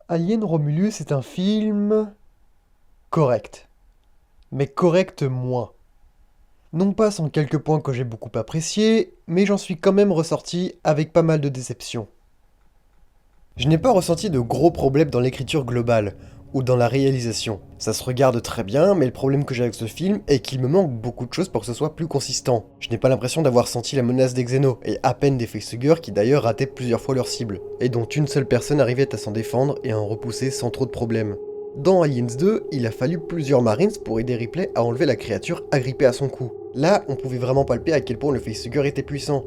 Alien Romulus est un film correct, mais correct moins. Non pas sans quelques points que j'ai beaucoup appréciés, mais j'en suis quand même ressorti avec pas mal de déceptions. Je n'ai pas ressenti de gros problèmes dans l'écriture globale, ou dans la réalisation. Ça se regarde très bien, mais le problème que j'ai avec ce film est qu'il me manque beaucoup de choses pour que ce soit plus consistant. Je n'ai pas l'impression d'avoir senti la menace des Xénos, et à peine des facehuggers qui d'ailleurs rataient plusieurs fois leur cible, et dont une seule personne arrivait à s'en défendre et à en repousser sans trop de problèmes. Dans Aliens 2, il a fallu plusieurs Marines pour aider Ripley à enlever la créature agrippée à son cou. Là, on pouvait vraiment palper à quel point le facehugger était puissant.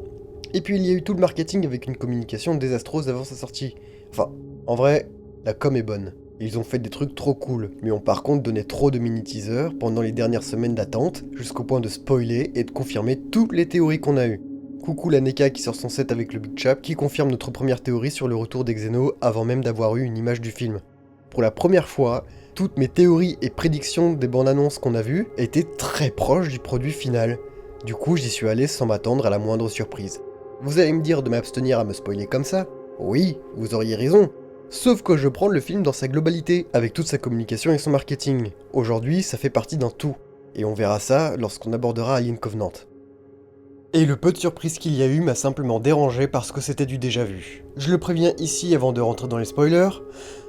Et puis il y a eu tout le marketing avec une communication désastreuse avant sa sortie. Enfin, en vrai, la com est bonne. Ils ont fait des trucs trop cool, mais ont par contre donné trop de mini-teasers pendant les dernières semaines d'attente, jusqu'au point de spoiler et de confirmer toutes les théories qu'on a eues. Coucou la NECA qui sort son set avec le Big Chap, qui confirme notre première théorie sur le retour des Xénos avant même d'avoir eu une image du film. Pour la première fois, toutes mes théories et prédictions des bandes annonces qu'on a vues étaient très proches du produit final. Du coup, j'y suis allé sans m'attendre à la moindre surprise. Vous allez me dire de m'abstenir à me spoiler comme ça? Oui, vous auriez raison. Sauf que je prends le film dans sa globalité, avec toute sa communication et son marketing. Aujourd'hui, ça fait partie d'un tout. Et on verra ça lorsqu'on abordera Alien Covenant. Et le peu de surprise qu'il y a eu m'a simplement dérangé parce que c'était du déjà vu. Je le préviens ici avant de rentrer dans les spoilers,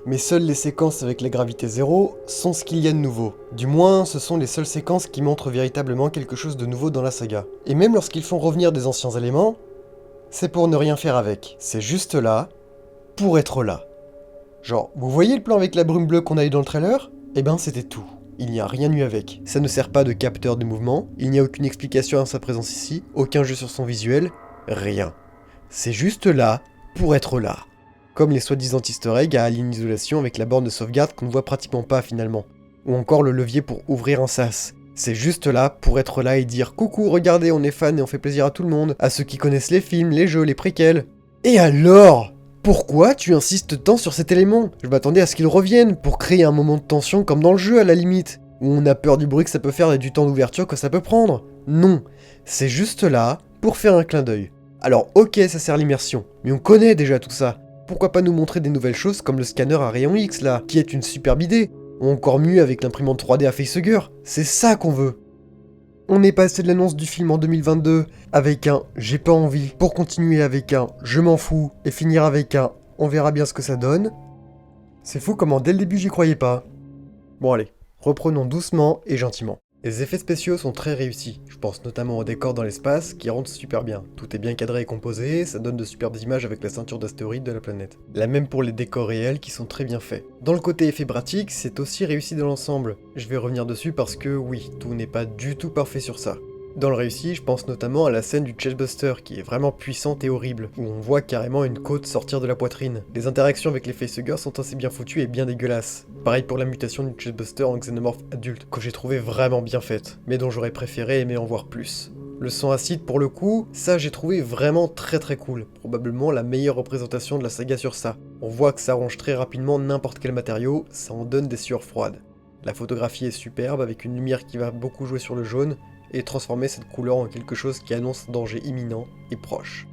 mais seules les séquences avec la gravité zéro sont ce qu'il y a de nouveau. Du moins, ce sont les seules séquences qui montrent véritablement quelque chose de nouveau dans la saga. Et même lorsqu'ils font revenir des anciens éléments, c'est pour ne rien faire avec. C'est juste là, pour être là. Genre, vous voyez le plan avec la brume bleue qu'on a eu dans le trailer? Eh ben c'était tout. Il n'y a rien eu avec. Ça ne sert pas de capteur de mouvement, il n'y a aucune explication à sa présence ici, aucun jeu sur son visuel, rien. C'est juste là, pour être là. Comme les soi-disant easter eggs à Alien Isolation avec la borne de sauvegarde qu'on ne voit pratiquement pas finalement. Ou encore le levier pour ouvrir un sas. C'est juste là pour être là et dire coucou, regardez, on est fan et on fait plaisir à tout le monde, à ceux qui connaissent les films, les jeux, les préquels. Et alors? Pourquoi tu insistes tant sur cet élément? Je m'attendais à ce qu'il revienne, pour créer un moment de tension comme dans le jeu à la limite, où on a peur du bruit que ça peut faire et du temps d'ouverture que ça peut prendre. Non, c'est juste là, pour faire un clin d'œil. Alors ok, ça sert l'immersion, mais on connaît déjà tout ça. Pourquoi pas nous montrer des nouvelles choses comme le scanner à rayon X là, qui est une superbe idée, ou encore mieux avec l'imprimante 3D à facehugger, c'est ça qu'on veut. On est passé de l'annonce du film en 2022 avec un j'ai pas envie pour continuer avec un je m'en fous et finir avec un on verra bien ce que ça donne. C'est fou comment dès le début j'y croyais pas. Bon allez, reprenons doucement et gentiment. Les effets spéciaux sont très réussis, je pense notamment au décor dans l'espace qui rentre super bien. Tout est bien cadré et composé, ça donne de superbes images avec la ceinture d'astéroïdes de la planète. La même pour les décors réels qui sont très bien faits. Dans le côté effet pratique, c'est aussi réussi dans l'ensemble. Je vais revenir dessus parce que oui, tout n'est pas du tout parfait sur ça. Dans le réussi, je pense notamment à la scène du chestbuster qui est vraiment puissante et horrible, où on voit carrément une côte sortir de la poitrine. Les interactions avec les facehuggers sont assez bien foutues et bien dégueulasses. Pareil pour la mutation du chestbuster en xénomorphe adulte, que j'ai trouvé vraiment bien faite, mais dont j'aurais préféré aimer en voir plus. Le sang acide pour le coup, ça j'ai trouvé vraiment très cool, probablement la meilleure représentation de la saga sur ça. On voit que ça ronge très rapidement n'importe quel matériau, ça en donne des sueurs froides. La photographie est superbe avec une lumière qui va beaucoup jouer sur le jaune, et transformer cette couleur en quelque chose qui annonce un danger imminent et proche.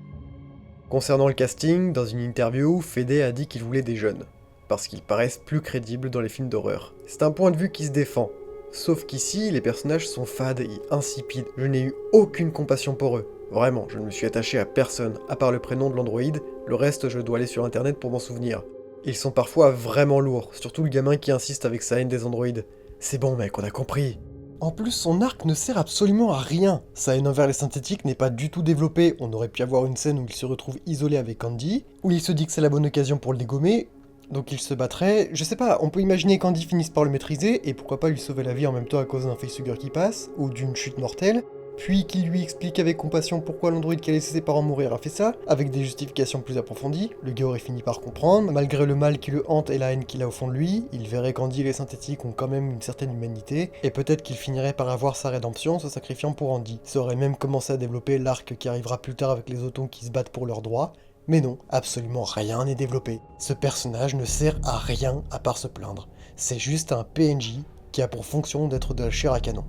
Concernant le casting, dans une interview, Fede a dit qu'il voulait des jeunes, parce qu'ils paraissent plus crédibles dans les films d'horreur. C'est un point de vue qui se défend, sauf qu'ici, les personnages sont fades et insipides, je n'ai eu aucune compassion pour eux. Vraiment, je ne me suis attaché à personne, à part le prénom de l'androïde, le reste je dois aller sur internet pour m'en souvenir. Ils sont parfois vraiment lourds, surtout le gamin qui insiste avec sa haine des androïdes. C'est bon mec, on a compris. En plus, son arc ne sert absolument à rien. Sa haine envers les synthétiques n'est pas du tout développée. On aurait pu avoir une scène où il se retrouve isolé avec Andy, où il se dit que c'est la bonne occasion pour le dégommer, donc il se battrait. Je sais pas, on peut imaginer qu'Andy finisse par le maîtriser, et pourquoi pas lui sauver la vie en même temps à cause d'un facehugger qui passe, ou d'une chute mortelle, puis qu'il lui explique avec compassion pourquoi l'androïde qui a laissé ses parents mourir a fait ça, avec des justifications plus approfondies. Le gars aurait fini par comprendre, malgré le mal qui le hante et la haine qu'il a au fond de lui, il verrait qu'Andy et les synthétiques ont quand même une certaine humanité, et peut-être qu'il finirait par avoir sa rédemption se sacrifiant pour Andy. Ça aurait même commencé à développer l'arc qui arrivera plus tard avec les Autons qui se battent pour leurs droits, mais non, absolument rien n'est développé. Ce personnage ne sert à rien à part se plaindre. C'est juste un PNJ qui a pour fonction d'être de la chair à canon.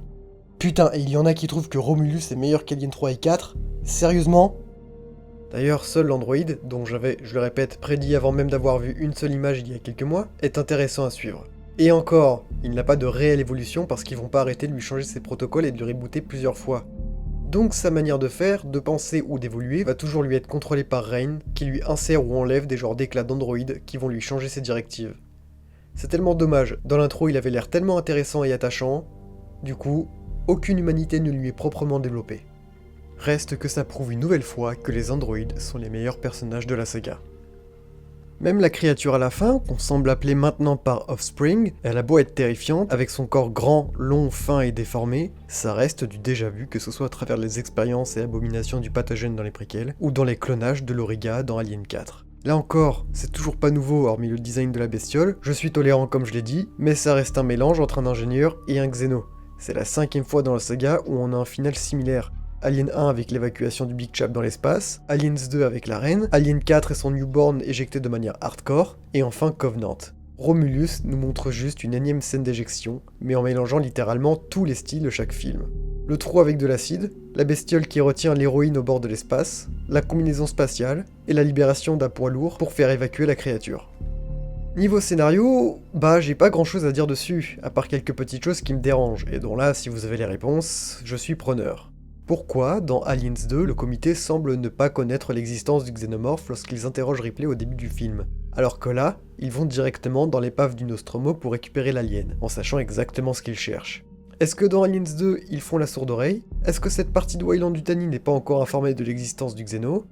Putain, et il y en a qui trouvent que Romulus est meilleur qu'Alien 3 et 4. Sérieusement? D'ailleurs, seul l'androïde, dont j'avais, je le répète, prédit avant même d'avoir vu une seule image il y a quelques mois, est intéressant à suivre. Et encore, il n'a pas de réelle évolution parce qu'ils vont pas arrêter de lui changer ses protocoles et de le rebooter plusieurs fois. Donc sa manière de faire, de penser ou d'évoluer va toujours lui être contrôlée par Rain, qui lui insère ou enlève des genres d'éclats d'androïdes qui vont lui changer ses directives. C'est tellement dommage, dans l'intro il avait l'air tellement intéressant et attachant, du coup, aucune humanité ne lui est proprement développée. Reste que ça prouve une nouvelle fois que les androïdes sont les meilleurs personnages de la saga. Même la créature à la fin, qu'on semble appeler maintenant par Offspring, elle a beau être terrifiante, avec son corps grand, long, fin et déformé, ça reste du déjà vu que ce soit à travers les expériences et abominations du pathogène dans les préquels, ou dans les clonages de l'Auriga dans Alien 4. Là encore, c'est toujours pas nouveau hormis le design de la bestiole, je suis tolérant comme je l'ai dit, mais ça reste un mélange entre un ingénieur et un xéno. C'est la 5e fois dans la saga où on a un final similaire. Alien 1 avec l'évacuation du Big Chap dans l'espace, Aliens 2 avec la reine, Alien 4 et son newborn éjecté de manière hardcore, et enfin Covenant. Romulus nous montre juste une énième scène d'éjection, mais en mélangeant littéralement tous les styles de chaque film. Le trou avec de l'acide, la bestiole qui retient l'héroïne au bord de l'espace, la combinaison spatiale, et la libération d'un poids lourd pour faire évacuer la créature. Niveau scénario, j'ai pas grand chose à dire dessus, à part quelques petites choses qui me dérangent, et dont là, si vous avez les réponses, je suis preneur. Pourquoi, dans Aliens 2, le comité semble ne pas connaître l'existence du xénomorphe lorsqu'ils interrogent Ripley au début du film, alors que là, ils vont directement dans l'épave du Nostromo pour récupérer l'alien, en sachant exactement ce qu'ils cherchent. Est-ce que dans Aliens 2, ils font la sourde oreille? Est-ce que cette partie de Weyland-Yutani n'est pas encore informée de l'existence du xéno?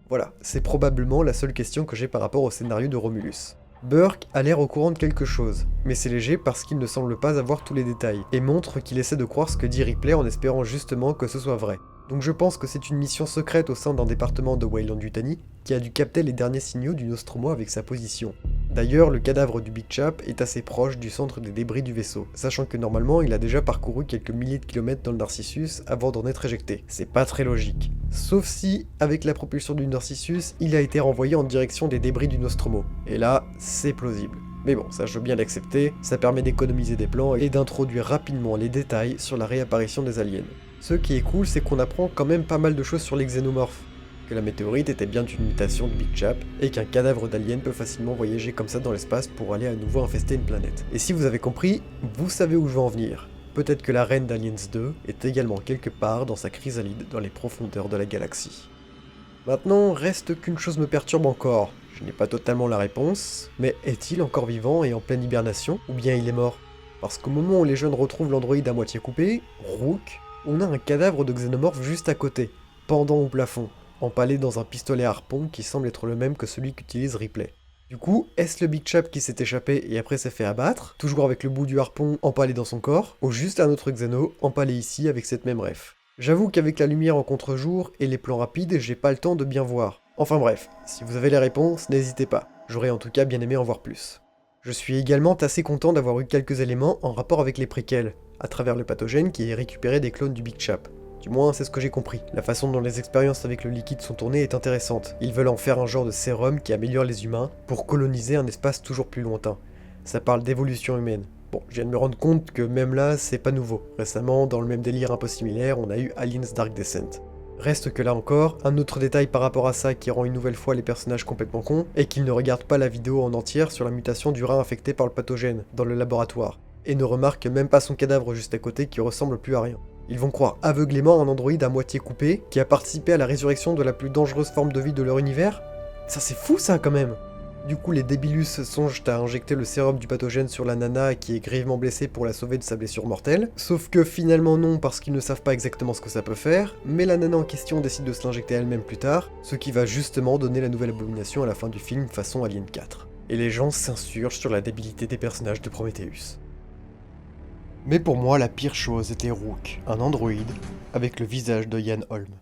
Voilà, c'est probablement la seule question que j'ai par rapport au scénario de Romulus. Burke a l'air au courant de quelque chose, mais c'est léger parce qu'il ne semble pas avoir tous les détails, et montre qu'il essaie de croire ce que dit Ripley en espérant justement que ce soit vrai. Donc je pense que c'est une mission secrète au sein d'un département de Weyland-Yutani qui a dû capter les derniers signaux du Nostromo avec sa position. D'ailleurs, le cadavre du Big Chap est assez proche du centre des débris du vaisseau, sachant que normalement il a déjà parcouru quelques milliers de kilomètres dans le Narcissus avant d'en être éjecté. C'est pas très logique. Sauf si, avec la propulsion du Narcissus, il a été renvoyé en direction des débris du Nostromo. Et là, c'est plausible. Mais bon, ça je veux bien l'accepter, ça permet d'économiser des plans et d'introduire rapidement les détails sur la réapparition des aliens. Ce qui est cool, c'est qu'on apprend quand même pas mal de choses sur les xénomorphes. Que la météorite était bien une imitation de Big Chap, et qu'un cadavre d'alien peut facilement voyager comme ça dans l'espace pour aller à nouveau infester une planète. Et si vous avez compris, vous savez où je veux en venir. Peut-être que la reine d'Aliens 2 est également quelque part dans sa chrysalide dans les profondeurs de la galaxie. Maintenant, reste qu'une chose me perturbe encore. Je n'ai pas totalement la réponse, mais est-il encore vivant et en pleine hibernation, ou bien il est mort? Parce qu'au moment où les jeunes retrouvent l'androïde à moitié coupé, Rook, on a un cadavre de xénomorphe juste à côté, pendant au plafond, empalé dans un pistolet harpon qui semble être le même que celui qu'utilise Ripley. Du coup, est-ce le Big Chap qui s'est échappé et après s'est fait abattre, toujours avec le bout du harpon empalé dans son corps, ou juste un autre xéno empalé ici avec cette même ref? J'avoue qu'avec la lumière en contre-jour et les plans rapides, j'ai pas le temps de bien voir. Enfin bref, si vous avez les réponses, n'hésitez pas. J'aurais en tout cas bien aimé en voir plus. Je suis également assez content d'avoir eu quelques éléments en rapport avec les préquels, à travers le pathogène qui est récupéré des clones du Big Chap. Du moins, c'est ce que j'ai compris. La façon dont les expériences avec le liquide sont tournées est intéressante. Ils veulent en faire un genre de sérum qui améliore les humains pour coloniser un espace toujours plus lointain. Ça parle d'évolution humaine. Bon, je viens de me rendre compte que même là, c'est pas nouveau. Récemment, dans le même délire un peu similaire, on a eu Aliens Dark Descent. Reste que là encore, un autre détail par rapport à ça qui rend une nouvelle fois les personnages complètement cons, est qu'ils ne regardent pas la vidéo en entière sur la mutation du rat infecté par le pathogène, dans le laboratoire, et ne remarquent même pas son cadavre juste à côté qui ressemble plus à rien. Ils vont croire aveuglément un androïde à moitié coupé, qui a participé à la résurrection de la plus dangereuse forme de vie de leur univers? Ça c'est fou ça quand même! Du coup les débilus songent à injecter le sérum du pathogène sur la nana qui est grièvement blessée pour la sauver de sa blessure mortelle, sauf que finalement non parce qu'ils ne savent pas exactement ce que ça peut faire, mais la nana en question décide de se l'injecter elle-même plus tard, ce qui va justement donner la nouvelle abomination à la fin du film façon Alien 4. Et les gens s'insurgent sur la débilité des personnages de Prometheus. Mais pour moi la pire chose était Rook, un androïde, avec le visage de Ian Holm.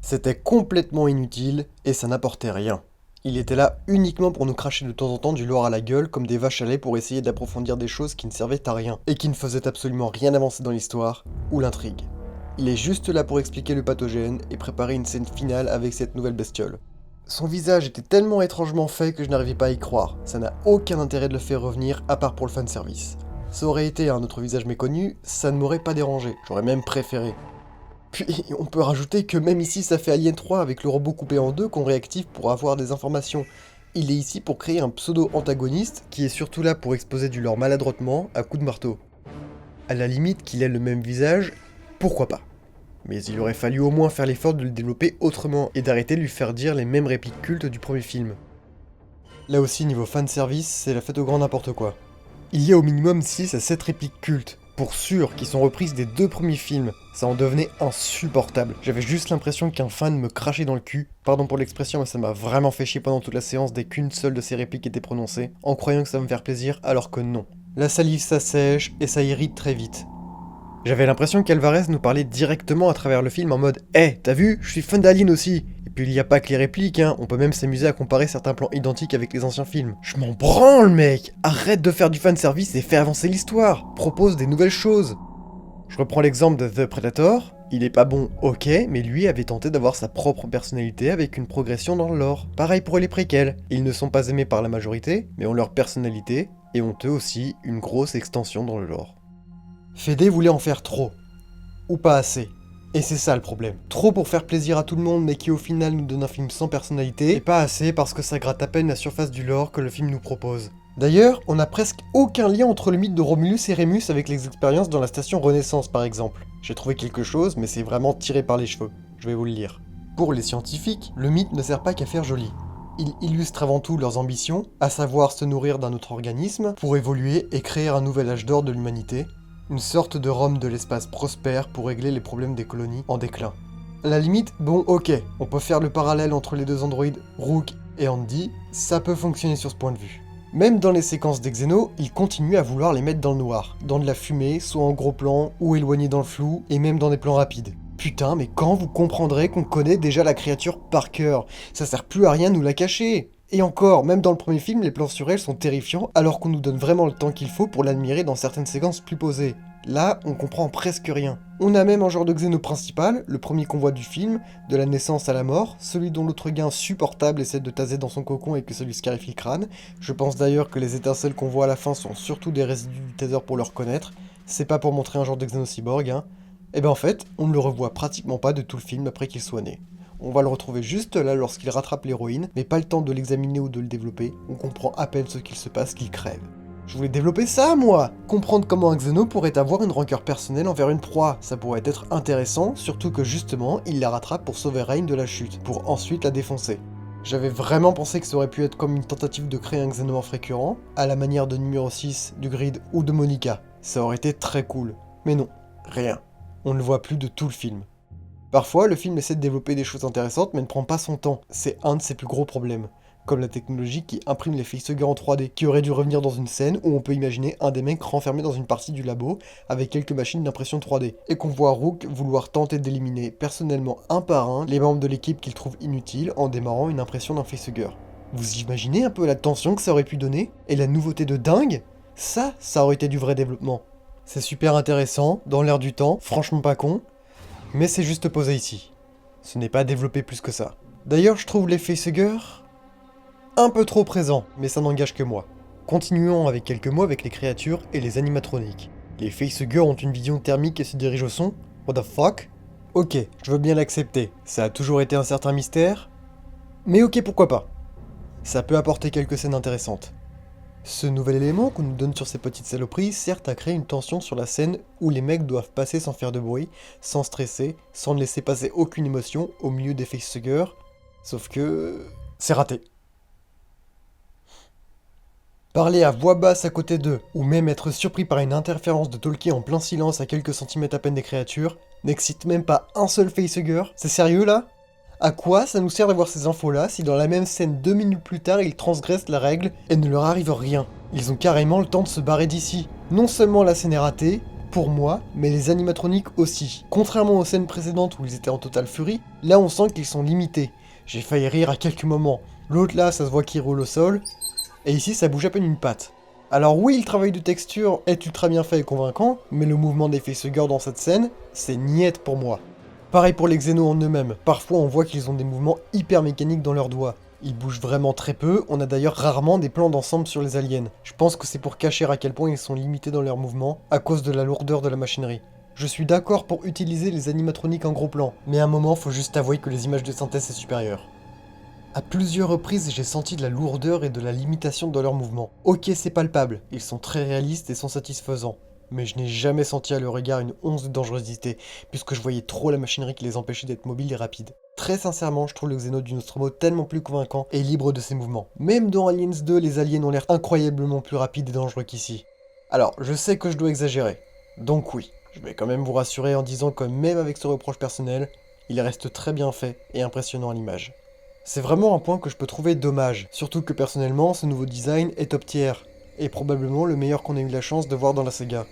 C'était complètement inutile et ça n'apportait rien. Il était là uniquement pour nous cracher de temps en temps du lore à la gueule comme des vaches à lait pour essayer d'approfondir des choses qui ne servaient à rien, et qui ne faisaient absolument rien avancer dans l'histoire, ou l'intrigue. Il est juste là pour expliquer le pathogène et préparer une scène finale avec cette nouvelle bestiole. Son visage était tellement étrangement fait que je n'arrivais pas à y croire, ça n'a aucun intérêt de le faire revenir à part pour le fanservice. Ça aurait été un autre visage méconnu, ça ne m'aurait pas dérangé, j'aurais même préféré. Puis on peut rajouter que même ici ça fait Alien 3 avec le robot coupé en deux qu'on réactive pour avoir des informations. Il est ici pour créer un pseudo-antagoniste qui est surtout là pour exposer du lore maladroitement à coups de marteau. À la limite qu'il ait le même visage, pourquoi pas. Mais il aurait fallu au moins faire l'effort de le développer autrement et d'arrêter de lui faire dire les mêmes répliques cultes du premier film. Là aussi niveau fanservice, c'est la fête au grand n'importe quoi. Il y a au minimum 6 à 7 répliques cultes, pour sûr, qui sont reprises des 2 premiers films. Ça en devenait insupportable. J'avais juste l'impression qu'un fan me crachait dans le cul. Pardon pour l'expression, mais ça m'a vraiment fait chier pendant toute la séance dès qu'une seule de ces répliques était prononcée, en croyant que ça me faire plaisir, alors que non. La salive s'assèche et ça irrite très vite. J'avais l'impression qu'Alvarez nous parlait directement à travers le film en mode « Hey, t'as vu, je suis fan d'Alien aussi !» Et puis il n'y a pas que les répliques, hein, on peut même s'amuser à comparer certains plans identiques avec les anciens films. Je m'en branle, mec! Arrête de faire du fanservice et fais avancer l'histoire! Propose des nouvelles choses! Je reprends l'exemple de The Predator. Il est pas bon, ok, mais lui avait tenté d'avoir sa propre personnalité avec une progression dans le lore. Pareil pour les préquels. Ils ne sont pas aimés par la majorité, mais ont leur personnalité, et ont eux aussi une grosse extension dans le lore. Fede voulait en faire trop. Ou pas assez. Et c'est ça le problème. Trop pour faire plaisir à tout le monde mais qui au final nous donne un film sans personnalité, et pas assez parce que ça gratte à peine la surface du lore que le film nous propose. D'ailleurs, on n'a presque aucun lien entre le mythe de Romulus et Rémus avec les expériences dans la station Renaissance par exemple. J'ai trouvé quelque chose mais c'est vraiment tiré par les cheveux. Je vais vous le lire. Pour les scientifiques, le mythe ne sert pas qu'à faire joli. Il illustre avant tout leurs ambitions, à savoir se nourrir d'un autre organisme pour évoluer et créer un nouvel âge d'or de l'humanité. Une sorte de Rome de l'espace prospère pour régler les problèmes des colonies en déclin. À la limite, bon ok, on peut faire le parallèle entre les deux androïdes, Rook et Andy, ça peut fonctionner sur ce point de vue. Même dans les séquences d'Exeno, ils continuent à vouloir les mettre dans le noir, dans de la fumée, soit en gros plan, ou éloignés dans le flou, et même dans des plans rapides. Putain, mais quand vous comprendrez qu'on connaît déjà la créature par cœur? Ça sert plus à rien de nous la cacher. Et encore, même dans le premier film, les plans sur elle sont terrifiants, alors qu'on nous donne vraiment le temps qu'il faut pour l'admirer dans certaines séquences plus posées. Là, on comprend presque rien. On a même un genre de Xéno principal, le premier qu'on voit du film, de la naissance à la mort, celui dont l'autre gars insupportable essaie de taser dans son cocon et que celui scarifie le crâne. Je pense d'ailleurs que les étincelles qu'on voit à la fin sont surtout des résidus du taser pour le reconnaître. C'est pas pour montrer un genre de Xéno cyborg, hein. Et ben en fait, on ne le revoit pratiquement pas de tout le film après qu'il soit né. On va le retrouver juste là lorsqu'il rattrape l'héroïne, mais pas le temps de l'examiner ou de le développer, on comprend à peine ce qu'il se passe qu'il crève. Je voulais développer ça, moi! Comprendre comment un Xéno pourrait avoir une rancœur personnelle envers une proie, ça pourrait être intéressant, surtout que justement, il la rattrape pour sauver Reign de la chute, pour ensuite la défoncer. J'avais vraiment pensé que ça aurait pu être comme une tentative de créer un Xénomorphe récurrent, à la manière de numéro 6, du Grid ou de Monica. Ça aurait été très cool. Mais non, rien. On ne le voit plus de tout le film. Parfois, le film essaie de développer des choses intéressantes mais ne prend pas son temps. C'est un de ses plus gros problèmes. Comme la technologie qui imprime les facehuggers en 3D, qui aurait dû revenir dans une scène où on peut imaginer un des mecs renfermé dans une partie du labo avec quelques machines d'impression 3D, et qu'on voit Rook vouloir tenter d'éliminer personnellement un par un les membres de l'équipe qu'il trouve inutiles en démarrant une impression d'un facehugger. Vous imaginez un peu la tension que ça aurait pu donner? Et la nouveauté de dingue? Ça aurait été du vrai développement. C'est super intéressant, dans l'air du temps, franchement pas con, mais c'est juste posé ici. Ce n'est pas développé plus que ça. D'ailleurs, je trouve les facehuggers un peu trop présents, mais ça n'engage que moi. Continuons avec quelques mots avec les créatures et les animatroniques. Les facehuggers ont une vision thermique et se dirigent au son? What the fuck? Ok, je veux bien l'accepter, ça a toujours été un certain mystère, mais ok, pourquoi pas. Ça peut apporter quelques scènes intéressantes. Ce nouvel élément qu'on nous donne sur ces petites saloperies sert à créer une tension sur la scène où les mecs doivent passer sans faire de bruit, sans stresser, sans ne laisser passer aucune émotion au milieu des facehuggers, sauf que c'est raté. Parler à voix basse à côté d'eux, ou même être surpris par une interférence de Tolkien en plein silence à quelques centimètres à peine des créatures, n'excite même pas un seul facehugger. C'est sérieux là? À quoi ça nous sert d'avoir ces infos-là si dans la même scène 2 minutes plus tard ils transgressent la règle et ne leur arrive rien? Ils ont carrément le temps de se barrer d'ici. Non seulement la scène est ratée, pour moi, mais les animatroniques aussi. Contrairement aux scènes précédentes où ils étaient en totale furie, là on sent qu'ils sont limités. J'ai failli rire à quelques moments. L'autre là, ça se voit qu'il roule au sol, et ici ça bouge à peine une patte. Alors oui, le travail de texture est ultra bien fait et convaincant, mais le mouvement des facehuggers dans cette scène, c'est niette pour moi. Pareil pour les Xénos en eux-mêmes, parfois on voit qu'ils ont des mouvements hyper mécaniques dans leurs doigts. Ils bougent vraiment très peu, on a d'ailleurs rarement des plans d'ensemble sur les aliens. Je pense que c'est pour cacher à quel point ils sont limités dans leurs mouvements, à cause de la lourdeur de la machinerie. Je suis d'accord pour utiliser les animatroniques en gros plan, mais à un moment faut juste avouer que les images de synthèse c'est supérieur. À plusieurs reprises, j'ai senti de la lourdeur et de la limitation dans leurs mouvements. Ok, c'est palpable, ils sont très réalistes et sont satisfaisants. Mais je n'ai jamais senti à leur égard une once de dangerosité, puisque je voyais trop la machinerie qui les empêchait d'être mobiles et rapides. Très sincèrement, je trouve le Xeno du Nostromo tellement plus convaincant et libre de ses mouvements. Même dans Aliens 2, les aliens ont l'air incroyablement plus rapides et dangereux qu'ici. Alors, je sais que je dois exagérer. Donc oui, je vais quand même vous rassurer en disant que même avec ce reproche personnel, il reste très bien fait et impressionnant à l'image. C'est vraiment un point que je peux trouver dommage, surtout que personnellement, ce nouveau design est top tier, et probablement le meilleur qu'on ait eu la chance de voir dans la saga.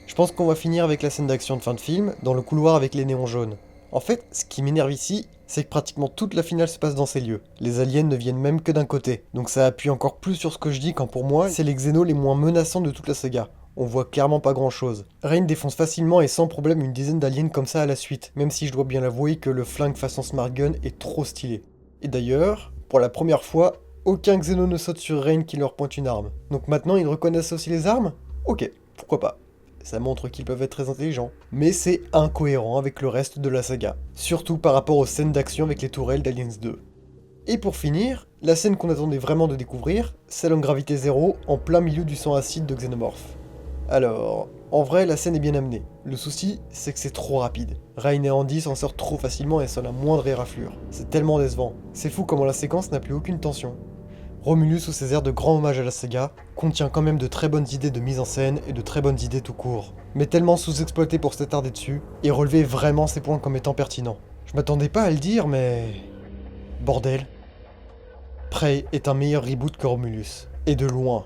Je pense qu'on va finir avec la scène d'action de fin de film, dans le couloir avec les néons jaunes. En fait, ce qui m'énerve ici, c'est que pratiquement toute la finale se passe dans ces lieux. Les aliens ne viennent même que d'un côté, donc ça appuie encore plus sur ce que je dis quand pour moi, c'est les Xénos les moins menaçants de toute la saga. On voit clairement pas grand chose. Rain défonce facilement et sans problème une dizaine d'aliens comme ça à la suite, même si je dois bien l'avouer que le flingue façon Smart Gun est trop stylé. Et d'ailleurs, pour la première fois, aucun Xéno ne saute sur Rain qui leur pointe une arme. Donc maintenant ils reconnaissent aussi les armes? Ok, pourquoi pas. Ça montre qu'ils peuvent être très intelligents. Mais c'est incohérent avec le reste de la saga, surtout par rapport aux scènes d'action avec les tourelles d'Aliens 2. Et pour finir, la scène qu'on attendait vraiment de découvrir, celle en gravité zéro, en plein milieu du sang acide de Xenomorph. Alors, en vrai, la scène est bien amenée. Le souci, c'est que c'est trop rapide. Rain et Andy s'en sortent trop facilement et sans la moindre éraflure. C'est tellement décevant. C'est fou comment la séquence n'a plus aucune tension. Romulus, sous ses airs de grand hommage à la saga, contient quand même de très bonnes idées de mise en scène et de très bonnes idées tout court. Mais tellement sous-exploité pour s'attarder dessus, et relever vraiment ses points comme étant pertinents. Je m'attendais pas à le dire, mais... Bordel. Prey est un meilleur reboot que Romulus. Et de loin.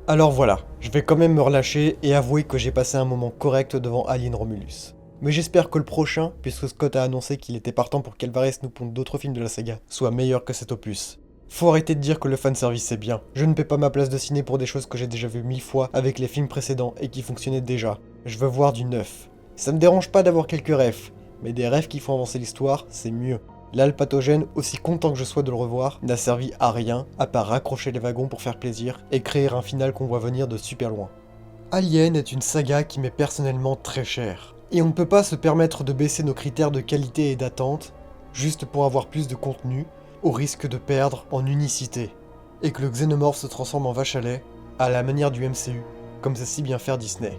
Alors voilà, je vais quand même me relâcher et avouer que j'ai passé un moment correct devant Alien Romulus. Mais j'espère que le prochain, puisque Scott a annoncé qu'il était partant pour qu'Alvarez nous ponde d'autres films de la saga, soit meilleur que cet opus. Faut arrêter de dire que le fanservice c'est bien. Je ne paie pas ma place de ciné pour des choses que j'ai déjà vues 1000 fois avec les films précédents et qui fonctionnaient déjà. Je veux voir du neuf. Ça me dérange pas d'avoir quelques rêves, mais des rêves qui font avancer l'histoire, c'est mieux. Là, le pathogène, aussi content que je sois de le revoir, n'a servi à rien, à part raccrocher les wagons pour faire plaisir et créer un final qu'on voit venir de super loin. Alien est une saga qui m'est personnellement très chère. Et on ne peut pas se permettre de baisser nos critères de qualité et d'attente, juste pour avoir plus de contenu, au risque de perdre en unicité. Et que le Xenomorph se transforme en vache à lait, à la manière du MCU, comme sait si bien faire Disney.